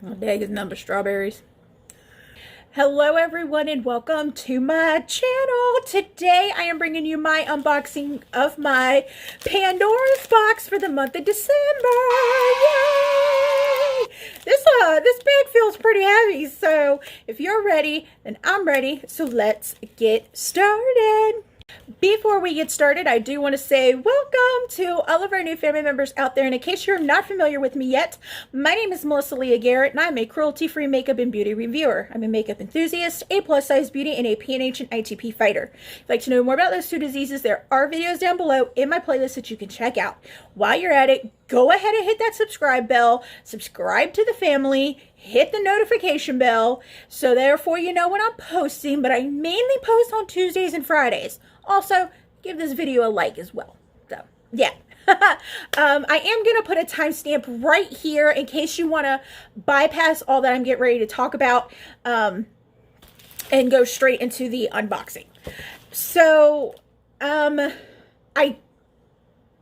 Oh, dang, is number strawberries. Hello everyone and welcome to my channel. Today I am bringing you my unboxing of my Pandora's box for the month of December. Yay! This bag feels pretty heavy, so if you're ready, then I'm ready. So let's get started. Before we get started, I do want to say welcome to all of our new family members out there. And in case you're not familiar with me yet, my name is Melissa Leah Garrett, and I'm a cruelty-free makeup and beauty reviewer. I'm a makeup enthusiast, a plus-size beauty, and a PNH and ITP fighter. If you'd like to know more about those two diseases, there are videos down below in my playlist that you can check out. While you're at it, go ahead and hit that subscribe bell, subscribe to the family, hit the notification bell, so therefore you know when I'm posting, but I mainly post on Tuesdays and Fridays. Also, give this video a like as well. So, yeah. I am going to put a timestamp right here in case you want to bypass all that I'm getting ready to talk about and go straight into the unboxing. So, I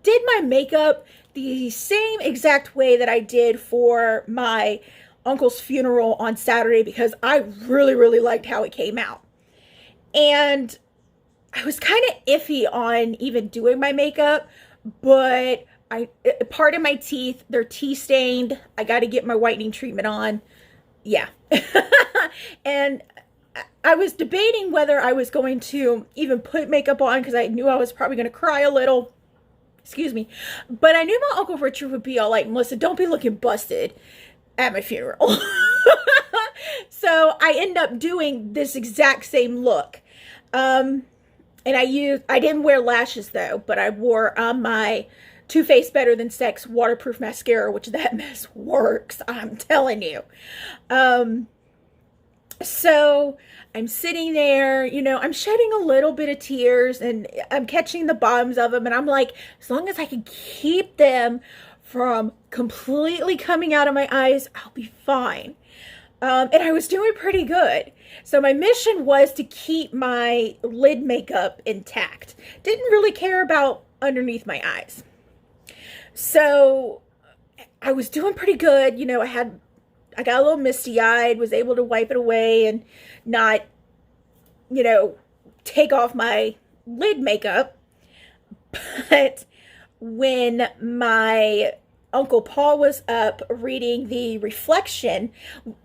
did my makeup the same exact way that I did for my uncle's funeral on Saturday because I really liked how it came out. And I was kind of iffy on even doing my makeup, but part of my teeth, they're tea stained. I got to get my whitening treatment on. Yeah. And I was debating whether I was going to even put makeup on because I knew I was probably going to cry a little. Excuse me. But I knew my Uncle Richard would be all like, Melissa, don't be looking busted at my funeral. So I end up doing this exact same look. And I didn't wear lashes though, but I wore my Too Faced Better Than Sex waterproof mascara, which that mess works, I'm telling you. So I'm sitting there, you know, I'm shedding a little bit of tears and I'm catching the bottoms of them. And I'm like, as long as I can keep them from completely coming out of my eyes, I'll be fine. And I was doing pretty good. So my mission was to keep my lid makeup intact. Didn't really care about underneath my eyes. So I was doing pretty good. You know, I got a little misty-eyed, was able to wipe it away and not, you know, take off my lid makeup. But when my Uncle Paul was up reading the reflection,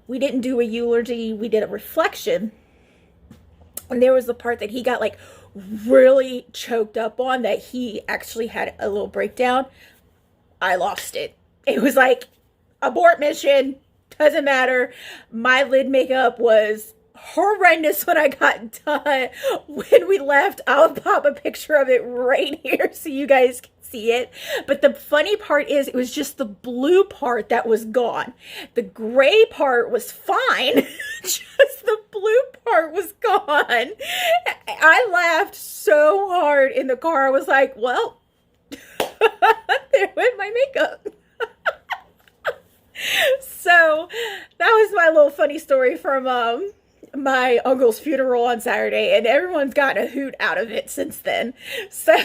we didn't do a eulogy, we did a reflection, and there was the part that he got like really choked up on that he actually had a little breakdown. I lost it. It was like, abort mission, doesn't matter. My lid makeup was horrendous when I got done. When we left, I'll pop a picture of it right here so you guys can see it. But the funny part is it was just the blue part that was gone. The gray part was fine. Just the blue part was gone. I laughed so hard in the car. I was like, well, there went my makeup. So that was my little funny story from my uncle's funeral on Saturday, and everyone's gotten a hoot out of it since then. So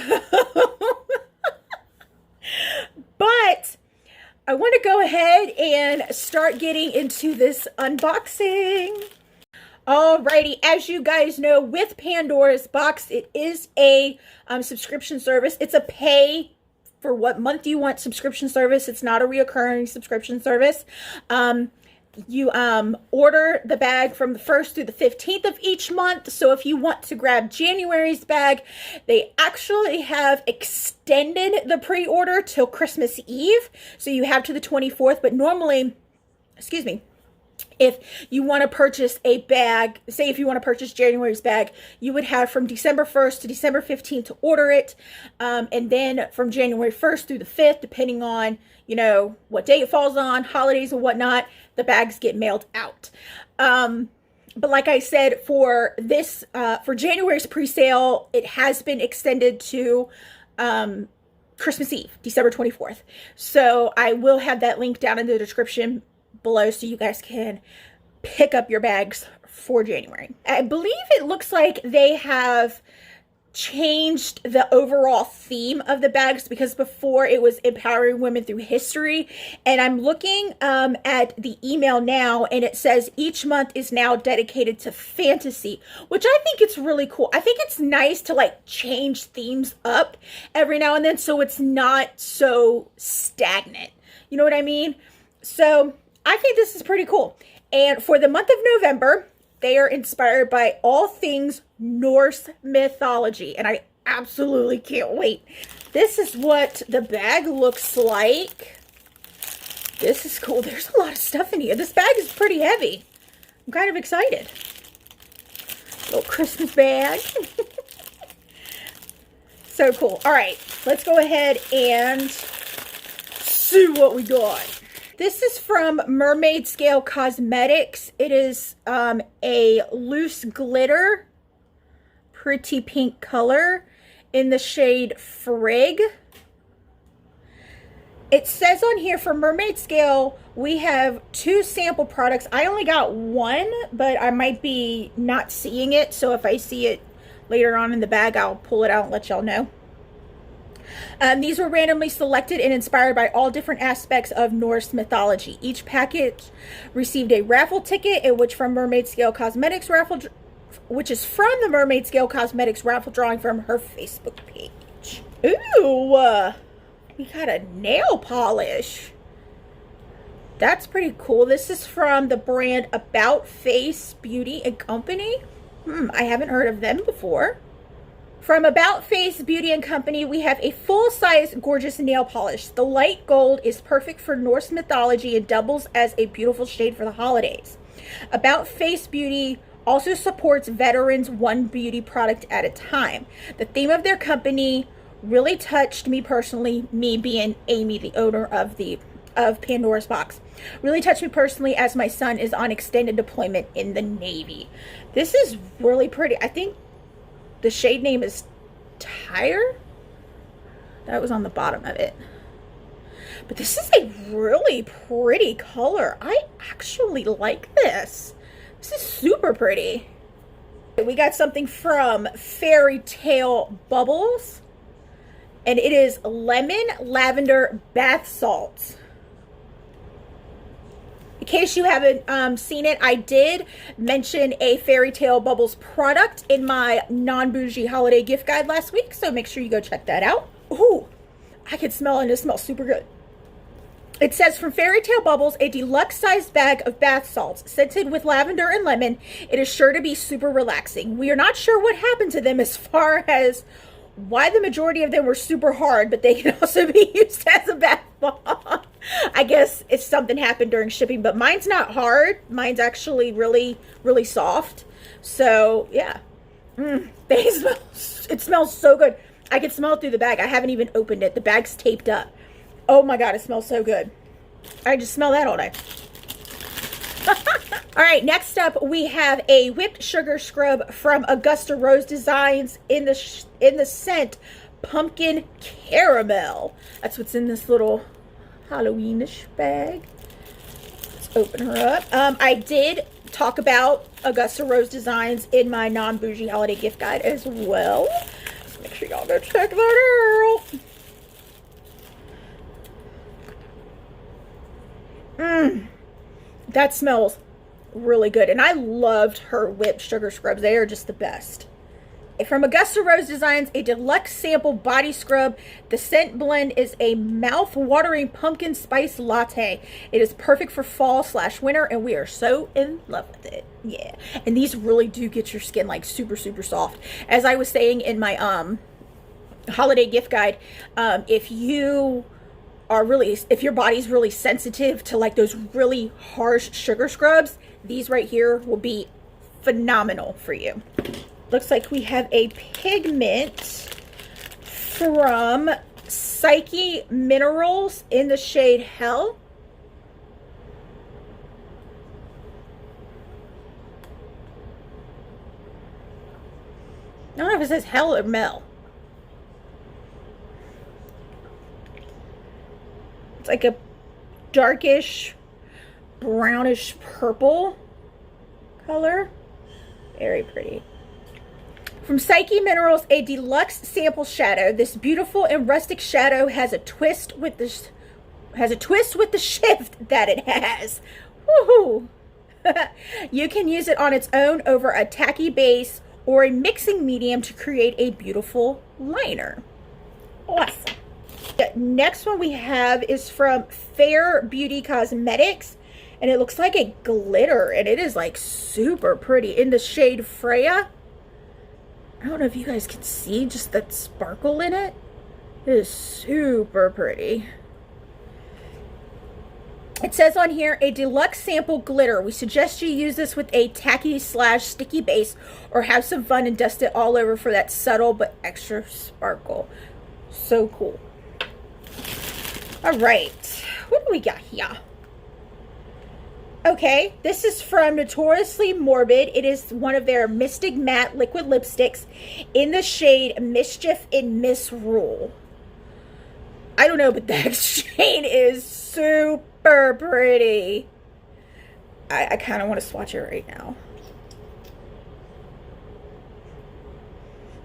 but I want to go ahead and start getting into this unboxing. Alrighty, as you guys know, with Pandora's box, it is a subscription service. It's a pay for what month you want subscription service. It's not a reoccurring subscription service. You order the bag from the 1st through the 15th of each month. So if you want to grab January's bag, they actually have extended the pre-order till Christmas Eve. So you have to the 24th, but normally, excuse me, if you want to purchase a bag, say if you want to purchase January's bag, you would have from December 1st to December 15th to order it. And then from January 1st through the 5th, depending on, you know, what day it falls on, holidays and whatnot, the bags get mailed out. But like I said, for this, for January's pre-sale, it has been extended to Christmas Eve, December 24th. So I will have that link down in the description below so you guys can pick up your bags for January. I believe it looks like they have changed the overall theme of the bags, because before it was empowering women through history, and I'm looking at the email now, and it says each month is now dedicated to fantasy, which I think it's really cool. I think it's nice to like change themes up every now and then so it's not so stagnant. You know what I mean? So I think this is pretty cool. And for the month of November, they are inspired by all things Norse mythology, and I absolutely can't wait. This is what the bag looks like. This is cool. There's a lot of stuff in here. This bag is pretty heavy. I'm kind of excited. Little Christmas bag. So cool. All right, let's go ahead and see what we got. This is from Mermaid Scale Cosmetics. It is a loose glitter, pretty pink color in the shade Frig. It says on here for Mermaid Scale, we have 2 sample products. I only got 1, but I might be not seeing it. So if I see it later on in the bag, I'll pull it out and let y'all know. These were randomly selected and inspired by all different aspects of Norse mythology. Each package received a raffle ticket, in which from Mermaid Scale Cosmetics raffle, which is from the Mermaid Scale Cosmetics raffle drawing from her Facebook page. Ooh, we got a nail polish. That's pretty cool. This is from the brand About Face Beauty and Company. I haven't heard of them before. From About Face Beauty and Company, we have a full-size gorgeous nail polish. The light gold is perfect for Norse mythology and doubles as a beautiful shade for the holidays. About Face Beauty also supports veterans one beauty product at a time. The theme of their company really touched me personally, me being Amy, the owner of Pandora's box. Really touched me personally as my son is on extended deployment in the Navy. This is really pretty. I think the shade name is Tire. That was on the bottom of it. But this is a really pretty color. I actually like this. This is super pretty. We got something from Fairy Tale Bubbles, and it is lemon lavender bath salts. In case you haven't seen it, I did mention a Fairy Tale Bubbles product in my non-bougie holiday gift guide last week, so make sure you go check that out. Ooh, I can smell it, and it smells super good. It says, from Fairy Tale Bubbles, a deluxe-sized bag of bath salts scented with lavender and lemon. It is sure to be super relaxing. We are not sure what happened to them as far as why the majority of them were super hard, but they can also be used as a bath bomb. I guess if something happened during shipping, but mine's not hard. Mine's actually really, really soft. So, yeah. It smells so good. I can smell it through the bag. I haven't even opened it. The bag's taped up. Oh my God, it smells so good. I just smell that all day. All right, next up we have a whipped sugar scrub from Augusta Rose Designs in the scent Pumpkin Caramel. That's what's in this little Halloweenish bag. Let's open her up. I did talk about Augusta Rose Designs in my non-bougie holiday gift guide as well. So make sure y'all go check that out. That smells really good. And I loved her whipped sugar scrubs. They are just the best. From Augusta Rose Designs, a deluxe sample body scrub. The scent blend is a mouth-watering pumpkin spice latte. It is perfect for fall/winter, and we are so in love with it. Yeah. And these really do get your skin like super, super soft. As I was saying in my holiday gift guide, if your body's really sensitive to like those really harsh sugar scrubs, these right here will be phenomenal for you. Looks like we have a pigment from Psyche Minerals in the shade Hell. I don't know if it says Hell or Mel. It's like a darkish, brownish purple color. Very pretty. From Psyche Minerals, a deluxe sample shadow. This beautiful and rustic shadow has a twist with the shift that it has. Woohoo! You can use it on its own over a tacky base or a mixing medium to create a beautiful liner. Awesome. The next one we have is from F.A.I.R Beauty Cosmetics, and it looks like a glitter, and it is like super pretty in the shade Freya. I don't know if you guys can see just that sparkle in it. It is super pretty. It says on here, a deluxe sample glitter. We suggest you use this with a tacky / sticky base or have some fun and dust it all over for that subtle but extra sparkle. So cool. All right, what do we got here? Okay, this is from Notoriously Morbid. It is one of their Mystic Matte Liquid Lipsticks in the shade Mischief and Misrule. I don't know, but that shade is super pretty. I kind of want to swatch it right now.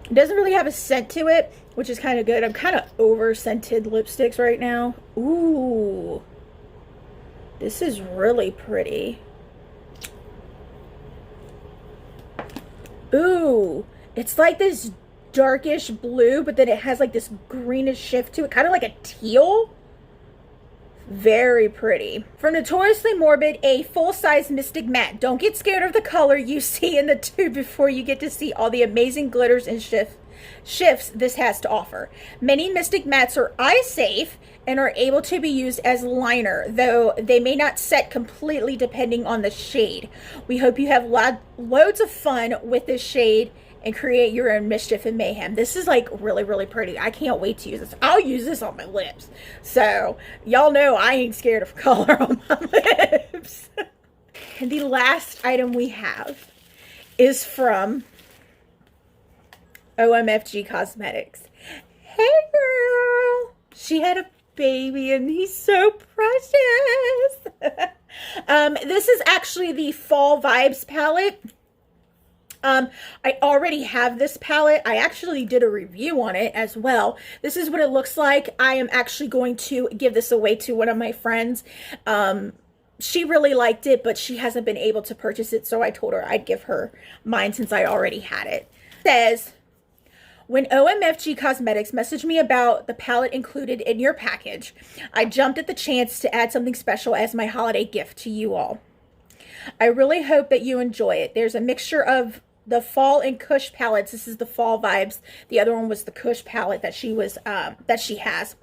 It doesn't really have a scent to it, which is kind of good. I'm kind of over scented lipsticks right now. Ooh. This is really pretty. Ooh. It's like this darkish blue, but then it has like this greenish shift to it. Kind of like a teal. Very pretty. From Notoriously Morbid, a full-size Mystic Matte. Don't get scared of the color you see in the tube before you get to see all the amazing glitters and shifts this has to offer. Many Mystic Mattes are eye safe and are able to be used as liner, though they may not set completely depending on the shade. We hope you have loads of fun with this shade and create your own mischief and mayhem. This is like really, really pretty. I can't wait to use this. I'll use this on my lips. So y'all know I ain't scared of color on my lips. And the last item we have is from OMFG Cosmetics. Hey girl, she had a baby and he's so precious. This is actually the Fall Vibes palette. I already have this palette. I actually did a review on it as well. This is what it looks like. I am actually going to give this away to one of my friends. She really liked it, but she hasn't been able to purchase it, so I told her I'd give her mine since I already had it. It says, when OMFG Cosmetics messaged me about the palette included in your package, I jumped at the chance to add something special as my holiday gift to you all. I really hope that you enjoy it. There's a mixture of the Fall and Kush palettes. This is the Fall Vibes. The other one was the Kush palette that she has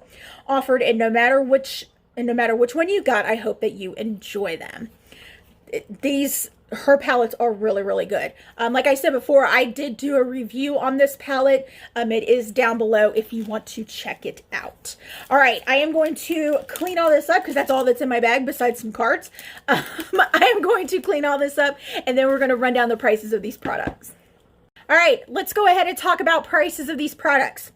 offered. And no matter which one you got, I hope that you enjoy them. Her palettes are really, really good. Like I said before, I did do a review on this palette. It is down below if you want to check it out. All right, I am going to clean all this up because that's all that's in my bag besides some cards. I am going to clean all this up and then we're going to run down the prices of these products. All right, let's go ahead and talk about prices of these products.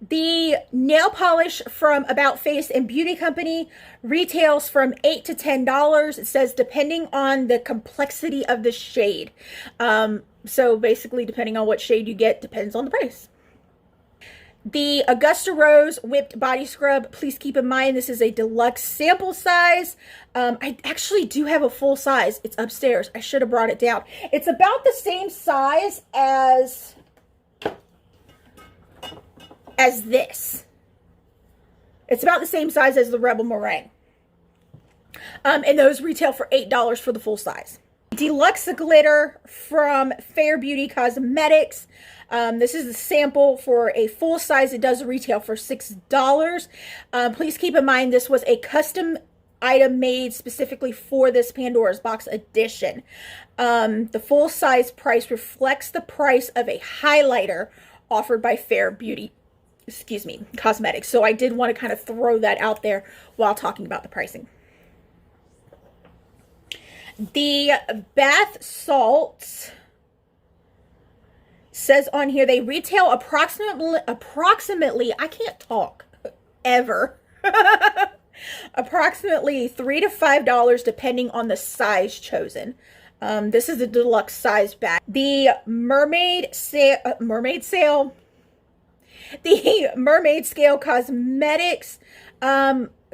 The nail polish from About Face and Beauty Company retails from $8 to $10. It says depending on the complexity of the shade. So basically depending on what shade you get depends on the price. The Augusta Rose Whipped Body Scrub, please keep in mind this is a deluxe sample size. I actually do have a full size. It's upstairs. I should have brought it down. It's about the same size as this. It's about the same size as the Rebel Meringue. And those retail for $8 for the full size. Deluxe Glitter from F.A.I.R Beauty Cosmetics. This is the sample for a full size. It does retail for $6. Please keep in mind this was a custom item made specifically for this Pandora's Box edition. The full size price reflects the price of a highlighter offered by F.A.I.R Beauty Cosmetics. So I did want to kind of throw that out there while talking about the pricing. The bath salts says on here they retail approximately I can't talk ever approximately $3 to $5 depending on the size chosen. This is a deluxe size bag. The Mermaid Scale Cosmetics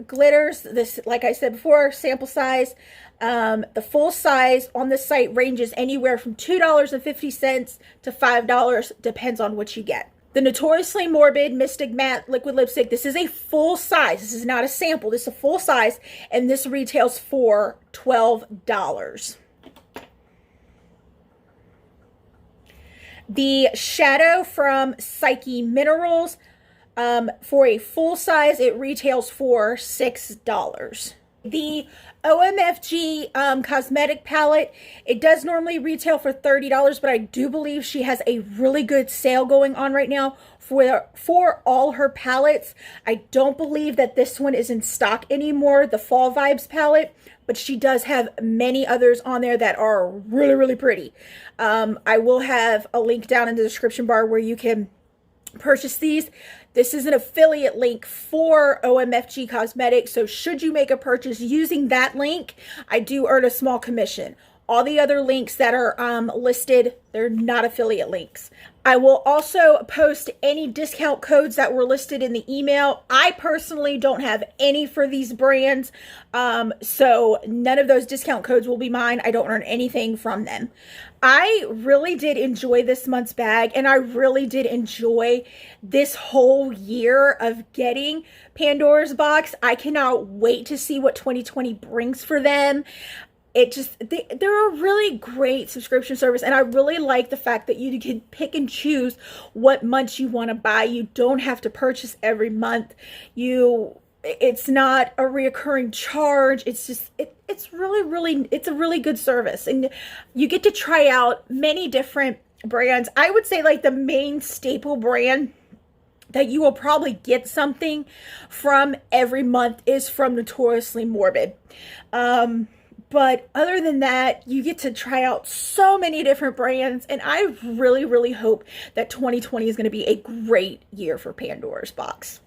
glitters. This, like I said before, sample size. The full size on the site ranges anywhere from $2.50 to $5, depends on what you get. The Notoriously Morbid Mystic Matte Liquid Lipstick. This is a full size. This is not a sample. This is a full size, and this retails for $12. The Shadow from Psyche Minerals. For a full size, it retails for $6. The OMFG cosmetic palette, it does normally retail for $30, but I do believe she has a really good sale going on right now for all her palettes. I don't believe that this one is in stock anymore, the Fall Vibes palette, but she does have many others on there that are really, really pretty. I will have a link down in the description bar where you can purchase these. This is an affiliate link for OMFG Cosmetics, so should you make a purchase using that link, I do earn a small commission. All the other links that are listed, they're not affiliate links. I will also post any discount codes that were listed in the email. I personally don't have any for these brands, so none of those discount codes will be mine. I don't earn anything from them. I really did enjoy this month's bag, and I really did enjoy this whole year of getting Pandora's box. I cannot wait to see what 2020 brings for them. They're a really great subscription service, and I really like the fact that you can pick and choose what months you want to buy. You don't have to purchase every month. It's not a reoccurring charge. It's just, it's a really good service, and you get to try out many different brands. I would say like the main staple brand that you will probably get something from every month is from Notoriously Morbid. But other than that, you get to try out so many different brands, and I really, really hope that 2020 is going to be a great year for Pandora's box.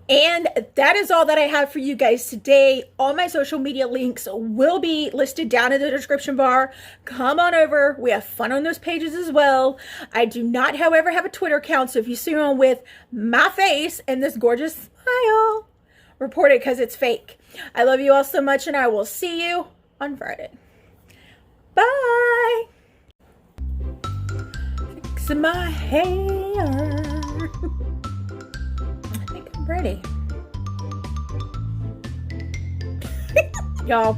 And that is all that I have for you guys today. All my social media links will be listed down in the description bar. Come on over. We have fun on those pages as well. I do not, however, have a Twitter account, so if you see one with my face and this gorgeous smile, report it because it's fake. I love you all so much, and I will see you on Friday. Bye. Fixing my hair. I think I'm ready. Y'all,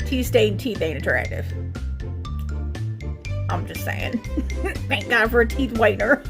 tea-stained teeth ain't attractive. I'm just saying. Thank God for a teeth whitener.